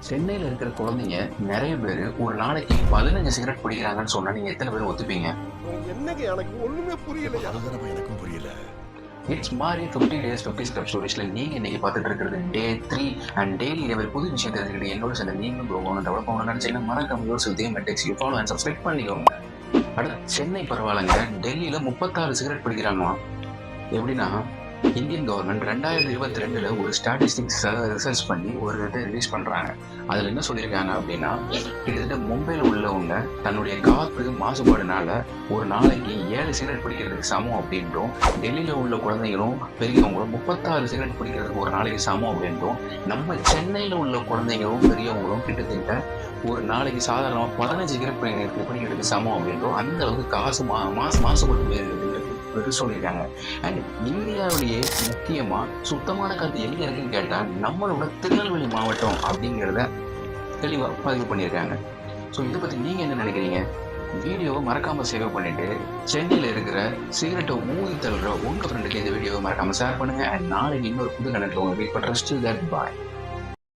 சென்னையில இருக்கிற குழந்தைங்க நிறைய பேர் ஒரு நாளைக்கு 15 சிகரெட் பிடிக்கிறாங்கன்னு சொன்னா நீங்க எத்தனை பேர் ஒத்துப்பீங்க? என்னங்க எனக்கு ஒண்ணுமே புரியலையா? அதுதானப்பா எனக்கும் புரியல. இட்ஸ் மாரி 50 டேஸ் 50 ஸ்டெப் ஸ்டோரிஸ்ல நீங்க இன்னைக்கு பார்த்துட்டு இருக்கிறது டே 3 அண்ட் டெய்லி ஒரு புது விஷயம் தெரிஞ்சுக்கிட்டு என்னோட சேர்ந்து நீங்களும் க்ரோ பண்ணணும் டெவலப் பண்ணணும்னு நினைச்சீங்கன்னா மறக்காம யோசிச்சு உதயம் மெட்ரிக்ஸ் ஃபாலோ அண்ட் சப்ஸ்கிரைப் பண்ணிக்கோங்க. அடுத்து சென்னை பரவாயில்லைங்க, டெல்லியில 36 சிகரெட் பிடிக்கிறாங்களாம். எப்படின்னா இந்தியன் கவர்மெண்ட் 2022 ஒரு ஸ்டாட்டிஸ்டிக்ஸ் ரிசர்ச் பண்ணி ஒரு இதை ரிலீஸ் பண்றாங்க. அதுல என்ன சொல்லியிருக்காங்க அப்படின்னா, கிட்டத்தட்ட மும்பையில் உள்ளவங்க தன்னுடைய காற்று மாசுபாடுனால ஒரு நாளைக்கு 7 சிகரெட் பிடிக்கிறதுக்கு சமம் அப்படின்றும், டெல்லியில உள்ள குழந்தைகளும் பெரியவங்களும் 36 சிகரெட் பிடிக்கிறதுக்கு ஒரு நாளைக்கு சமம் அப்படின்றும், நம்ம சென்னையில உள்ள குழந்தைங்களும் பெரியவங்களும் கிட்டத்தட்ட ஒரு நாளைக்கு சாதாரணமாக 15 சிகரெட் பிடிக்கிறதுக்கு சமம் அப்படின்றும் அந்த அளவுக்கு காசு மாசுபட்டு போயிருக்குது சொல்லியிருக்காங்க. அண்ட் இந்தியாவிலேயே முக்கியமா சுத்தமான காற்று எங்க இருக்குன்னு கேட்டா நம்மளோட திருநெல்வேலி மாவட்டம் அப்படிங்கிறத தெளிவாக பதிவு பண்ணியிருக்காங்க. ஸோ இதை பத்தி நீங்க என்ன நினைக்கிறீங்க? வீடியோவை மறக்காம சேவ் பண்ணிட்டு சென்னையில் இருக்கிற சிகரெட்டை ஊதி தள்ளுற உங்க ஃப்ரெண்டுக்கு இந்த வீடியோவை மறக்காம ஷேர் பண்ணுங்க. அண்ட் நாளைக்கு இன்னொரு புது கணக்கில் உங்களை வெயிட் பண்றேன். Still that boy.